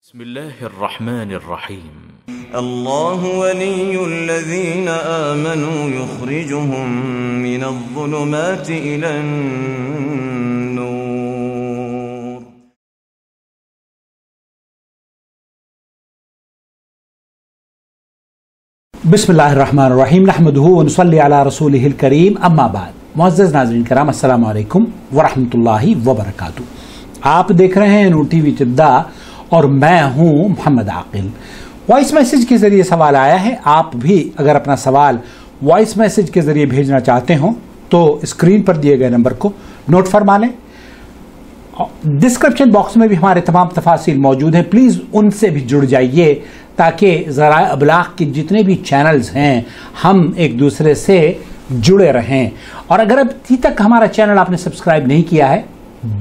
بسم اللہ الرحمن الرحیم اللہ ولی الذین آمنوا یخرجهم من الظلمات الى النور. بسم اللہ الرحمن الرحیم نحمدہ ونصلی علی رسولہ الکریم اما بعد. معزز ناظرین کرام، السلام علیکم ورحمۃ اللہ وبرکاتہ. آپ دیکھ رہے ہیں نورٹی جدہ اور میں ہوں محمد عاقل. وائس میسیج کے ذریعے سوال آیا ہے. آپ بھی اگر اپنا سوال وائس میسیج کے ذریعے بھیجنا چاہتے ہوں تو اسکرین پر دیے گئے نمبر کو نوٹ فرما لیں. ڈسکرپشن باکس میں بھی ہمارے تمام تفاصیل موجود ہیں، پلیز ان سے بھی جڑ جائیے تاکہ ذرائع ابلاغ کے جتنے بھی چینلز ہیں ہم ایک دوسرے سے جڑے رہیں. اور اگر ابھی تک ہمارا چینل آپ نے سبسکرائب نہیں کیا ہے،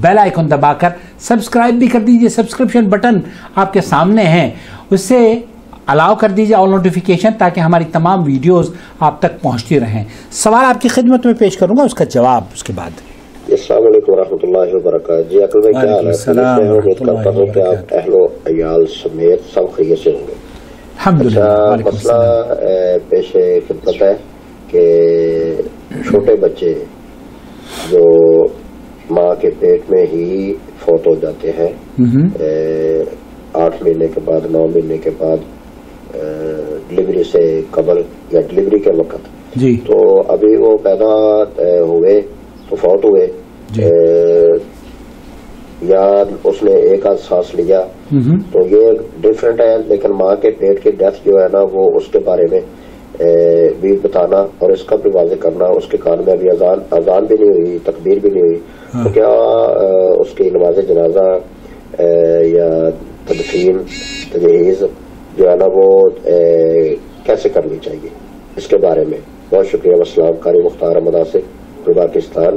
بیل آئیکن دبا کر سبسکرائب بھی کر دیجئے. سبسکرپشن بٹن آپ کے سامنے ہیں، اس سے الاؤ کر دیجئے آل نوٹیفیکیشن تاکہ ہماری تمام ویڈیوز آپ تک پہنچتی رہیں. سوال آپ کی خدمت میں پیش کروں گا، اس کا جواب اس کے بعد. السلام علیکم ورحمۃ اللہ وبرکاتہ. جی عقل بھائی، کیا حال ہے؟ امید کرتا ہوں کہ آپ اہل و عیال سمیت سب خیریت سے ہوں گے. اچھا، مسئلہ پیش خدمت ہے کہ چھوٹے بچے جو ماں کے پیٹ میں ہی فوت ہو جاتے ہیں 8 مہینے کے بعد، 9 مہینے کے بعد، ڈلیوری سے قبل یا ڈلیوری کے وقت، جی تو ابھی وہ پیدا ہوئے تو فوت ہوئے، یا اس نے ایک آدھ سانس لیا، تو یہ ڈفرینٹ ہے. لیکن ماں کے پیٹ کی ڈیتھ جو ہے نا، وہ اس کے بارے میں بھی بتانا اور اس کا بھی واضح کرنا. اس کے کان میں ابھی اذان بھی نہیں ہوئی، تکبیر بھی نہیں ہوئی، تو کیا اس کی نماز جنازہ یا تدفین تجہیز جو ہے نا وہ کیسے کرنی چاہیے، اس کے بارے میں. بہت شکریہ. والسلام. قاری مختار احمد آصف، پاکستان،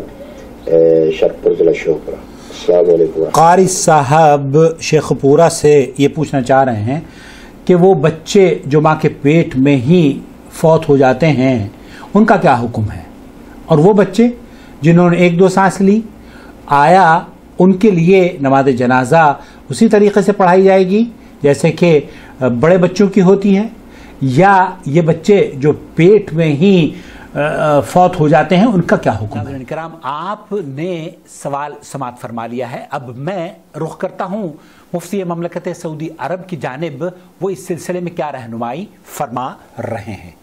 شرق پور ضلع شوپورہ. السلام علیکم. قاری صاحب شیخ پورہ سے یہ پوچھنا چاہ رہے ہیں کہ وہ بچے جو ماں کے پیٹ میں ہی فوت ہو جاتے ہیں ان کا کیا حکم ہے، اور وہ بچے جنہوں نے 1-2 سانس لی، آیا ان کے لیے نماز جنازہ اسی طریقے سے پڑھائی جائے گی جیسے کہ بڑے بچوں کی ہوتی ہے، یا یہ بچے جو پیٹ میں ہی فوت ہو جاتے ہیں ان کا کیا حکم ہے؟ کرام، آپ نے سوال سماعت فرما لیا ہے. اب میں رخ کرتا ہوں مفتی مملکت سعودی عرب کی جانب، وہ اس سلسلے میں کیا رہنمائی فرما رہے ہیں.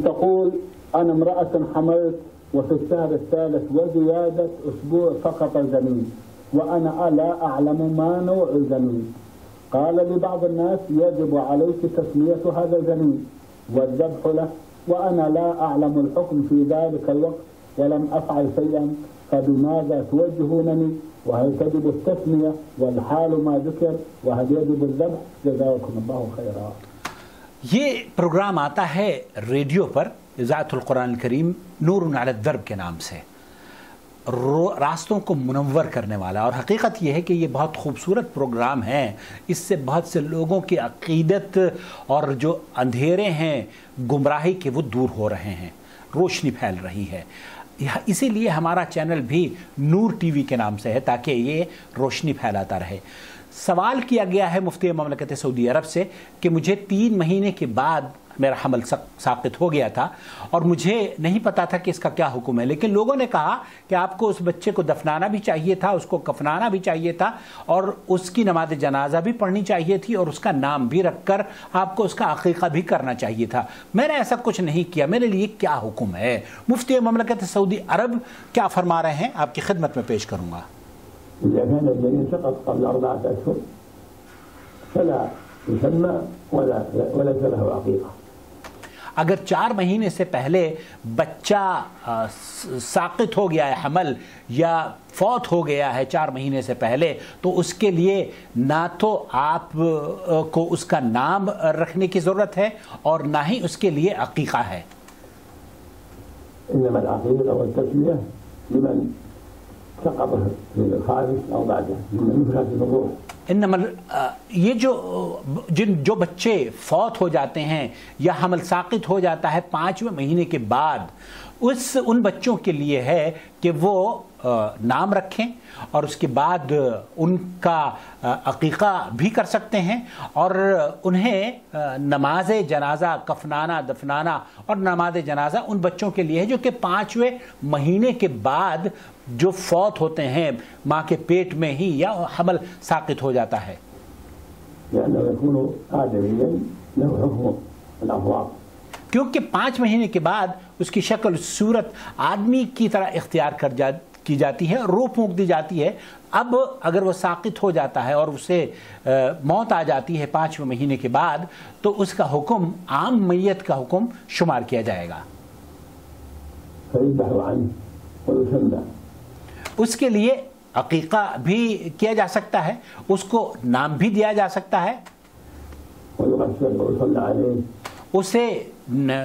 تقول أنا امرأة حملت وفي الشهر الثالث وزيادة أسبوع فقط الجنين وأنا لا أعلم ما نوع الجنين. قال لبعض الناس يجب عليك تسمية هذا الجنين والذبح له، وأنا لا أعلم الحكم في ذلك الوقت ولم أفعل شيئا، فبماذا توجهونني؟ وهل تجب التسمية والحال ما ذكر وهل يجب الذبح؟ جزاكم الله خيرا. یہ پروگرام آتا ہے ریڈیو پر اذاعت القرآن الکریم نور علی الدرب کے نام سے، راستوں کو منور کرنے والا. اور حقیقت یہ ہے کہ یہ بہت خوبصورت پروگرام ہے. اس سے بہت سے لوگوں کی عقیدت اور جو اندھیرے ہیں گمراہی کے وہ دور ہو رہے ہیں، روشنی پھیل رہی ہے. اسی لیے ہمارا چینل بھی نور ٹی وی کے نام سے ہے تاکہ یہ روشنی پھیلاتا رہے. سوال کیا گیا ہے مفتی مملکت سعودی عرب سے کہ مجھے 3 مہینے کے بعد میرا حمل ساقط ہو گیا تھا اور مجھے نہیں پتا تھا کہ اس کا کیا حکم ہے، لیکن لوگوں نے کہا کہ آپ کو اس بچے کو دفنانا بھی چاہیے تھا، اس کو کفنانا بھی چاہیے تھا، اور اس کی نماز جنازہ بھی پڑھنی چاہیے تھی، اور اس کا نام بھی رکھ کر آپ کو اس کا عقیقہ بھی کرنا چاہیے تھا. میں نے ایسا کچھ نہیں کیا، میرے لیے کیا حکم ہے؟ مفتی مملکت سعودی عرب کیا فرما رہے ہیں، آپ کی خدمت میں پیش کروں گا. إذا كان الجنين سقط قبل 4 أشهر فلا يسمى وليس له عقيقة. اگر 4 مہینے سے پہلے بچہ ساقط ہو گیا ہے، حمل یا فوت ہو گیا ہے 4 مہینے سے پہلے، تو اس کے لیے نہ تو آپ کو اس کا نام رکھنے کی ضرورت ہے اور نہ ہی اس کے لیے عقیقہ ہے. إنما العقيقة والتسمية لمن سقط في الخارج أو بعده من يفرد الروح. انما یہ جو بچے فوت ہو جاتے ہیں یا حمل ساقط ہو جاتا ہے 5ویں مہینے کے بعد، ان بچوں کے لیے ہے کہ وہ نام رکھیں اور اس کے بعد ان کا عقیقہ بھی کر سکتے ہیں، اور انہیں نماز جنازہ کفنانا دفنانا اور نماز جنازہ ان بچوں کے لیے ہے جو کہ 5ویں مہینے کے بعد جو فوت ہوتے ہیں ماں کے پیٹ میں ہی یا حمل ساقط ہو جاتا ہے، کیونکہ 5 مہینے کے بعد اس کی شکل صورت آدمی کی طرح اختیار کی جاتی ہے، روح پھونک دی جاتی ہے۔ اب اگر وہ ساقط ہو جاتا ہے اور اسے موت آ جاتی ہے 5ویں مہینے کے بعد، تو اس کا حکم عام میت کا حکم شمار کیا جائے گا۔ اس کے لیے عقیقہ بھی کیا جا سکتا ہے، اس کو نام بھی دیا جا سکتا ہے، اسے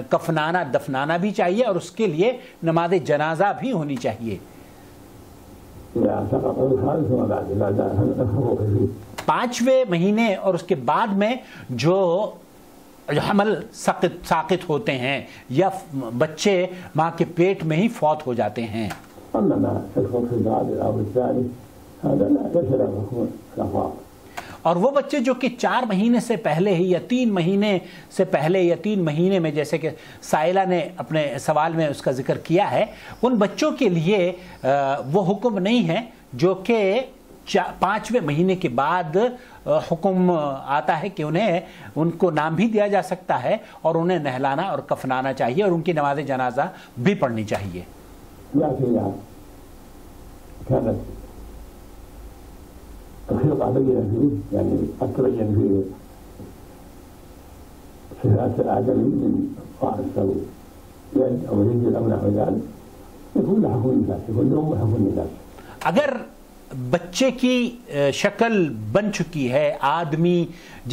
کفنانا دفنانا بھی چاہیے، اور اس کے لیے نماز جنازہ بھی ہونی چاہیے۔ 5ویں مہینے اور اس کے بعد میں جو حمل ساقط ہوتے ہیں یا بچے ماں کے پیٹ میں ہی فوت ہو جاتے ہیں، اور وہ بچے جو کہ 4 مہینے سے پہلے ہی یا 3 مہینے سے پہلے یا 3 مہینے میں، جیسے کہ سائلہ نے اپنے سوال میں اس کا ذکر کیا ہے، ان بچوں کے لیے وہ حکم نہیں ہے جو کہ 5ویں مہینے کے بعد حکم آتا ہے کہ ان کو نام بھی دیا جا سکتا ہے اور انہیں نہلانا اور کفنانا چاہیے اور ان کی نماز جنازہ بھی پڑھنی چاہیے۔ الخلقة بينة فيه، يعني قد تبين فيه صفات الآدمي من رأس أو يد أو رجل أو نحو ذلك، يكون له حكم الناس، يكون له حكم الناس۔ اگر بچے کی شکل بن چکی ہے، آدمی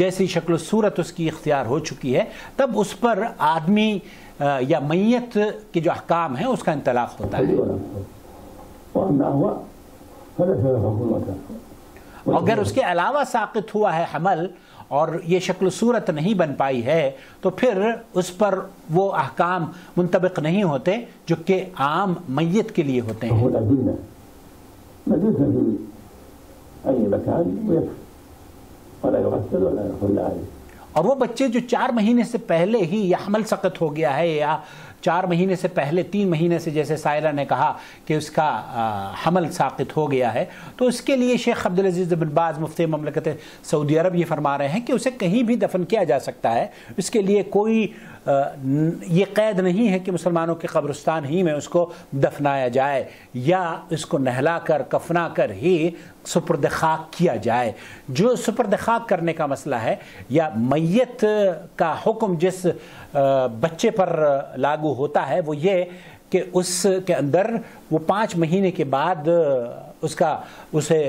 جیسی شکل و صورت اس کی اختیار ہو چکی ہے، تب اس پر آدمی یا میت کے جو احکام ہیں اس کا انطلاق ہوتا ہے۔ اگر اس کے علاوہ ساقط ہوا ہے حمل اور یہ شکل و صورت نہیں بن پائی ہے، تو پھر اس پر وہ احکام منطبق نہیں ہوتے جو کہ عام میت کے لیے ہوتے ہیں۔ اور وہ بچے جو 4 مہینے سے پہلے ہی یا حمل سقط ہو گیا ہے یا 4 مہینے سے پہلے 3 مہینے سے، جیسے سائلہ نے کہا کہ اس کا حمل ساقط ہو گیا ہے، تو اس کے لیے شیخ عبدالعزیز بن باز مفتی مملکت سعودی عرب یہ فرما رہے ہیں کہ اسے کہیں بھی دفن کیا جا سکتا ہے، اس کے لیے کوئی یہ قید نہیں ہے کہ مسلمانوں کے قبرستان ہی میں اس کو دفنایا جائے یا اس کو نہلا کر کفنا کر ہی سپرد خاک کیا جائے۔ جو سپرد خاک کرنے کا مسئلہ ہے یا میت کا حکم جس بچے پر لاگو ہوتا ہے وہ یہ کہ اس کے اندر وہ 5 مہینے کے بعد اسے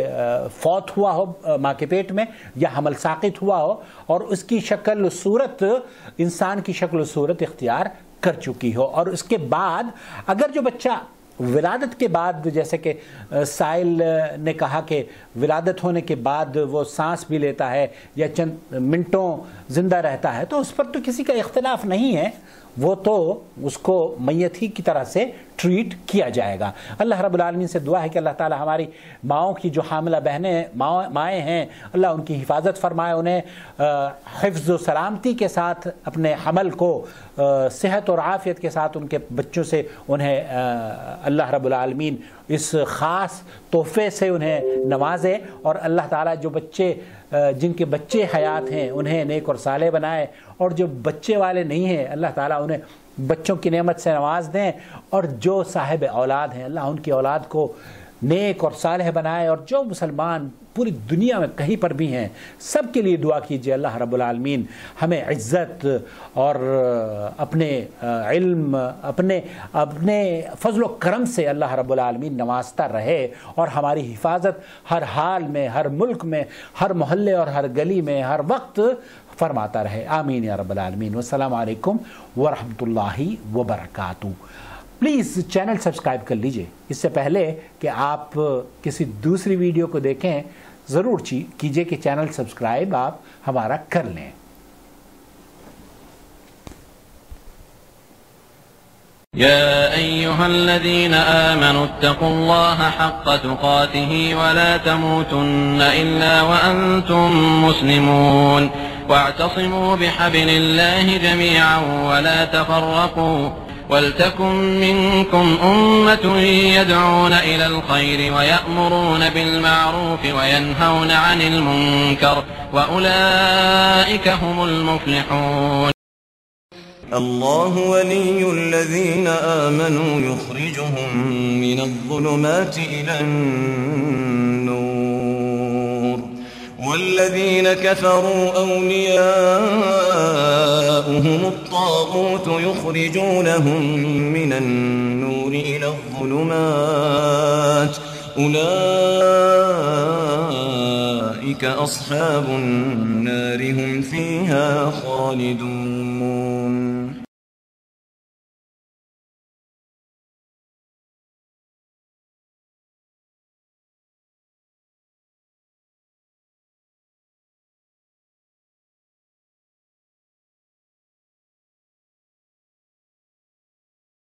فوت ہوا ہو ماں کے پیٹ میں یا حمل ساقط ہوا ہو اور اس کی شکل و صورت انسان کی شکل و صورت اختیار کر چکی ہو، اور اس کے بعد اگر جو بچہ ولادت کے بعد، جیسے کہ سائل نے کہا کہ ولادت ہونے کے بعد وہ سانس بھی لیتا ہے یا چند منٹوں زندہ رہتا ہے، تو اس پر تو کسی کا اختلاف نہیں ہے، وہ تو اس کو میت ہی کی طرح سے ٹریٹ کیا جائے گا۔ اللہ رب العالمین سے دعا ہے کہ اللہ تعالی ہماری ماؤں کی جو حاملہ بہنیں مائیں ہیں، اللہ ان کی حفاظت فرمائے، انہیں حفظ و سلامتی کے ساتھ اپنے حمل کو صحت اور عافیت کے ساتھ ان کے بچوں سے انہیں اللہ رب العالمین اس خاص تحفے سے انہیں نوازے، اور اللہ تعالیٰ جو بچے جن کے بچے حیات ہیں انہیں نیک اور صالح بنائے، اور جو بچے والے نہیں ہیں اللہ تعالیٰ انہیں بچوں کی نعمت سے نواز دیں، اور جو صاحب اولاد ہیں اللہ ان کی اولاد کو نیک اور صالح بنائے، اور جو مسلمان پوری دنیا میں کہیں پر بھی ہیں سب کے لیے دعا کیجیے اللہ رب العالمین ہمیں عزت اور اپنے علم اپنے فضل و کرم سے اللہ رب العالمین نوازتا رہے، اور ہماری حفاظت ہر حال میں، ہر ملک میں، ہر محلے اور ہر گلی میں ہر وقت فرماتا رہے، آمین یا رب العالمین۔ والسلام علیکم ورحمۃ اللہ وبرکاتہ۔ پلیز چینل سبسکرائب کر لیجئے، اس سے پہلے کہ آپ کسی دوسری ویڈیو کو دیکھیں ضرور کیجئے کہ چینل سبسکرائب آپ ہمارا کر لیں۔ يا أيها الذين آمنوا اتقوا الله حق تقاته ولا تموتن إلا وأنتم مسلمون واعتصموا بحبل الله جميعا ولا تفرقوا ولتكن منكم أمة يدعون إلى الخير ويأمرون بالمعروف وينهون عن المنكر وأولئك هم المفلحون. الله ولي الذين آمنوا يخرجهم من الظلمات إلى النور والذين كفروا أولياؤهم الطاغوت يخرجونهم من النور إلى الظلمات أولئك أصحاب النار هم فيها خالدون.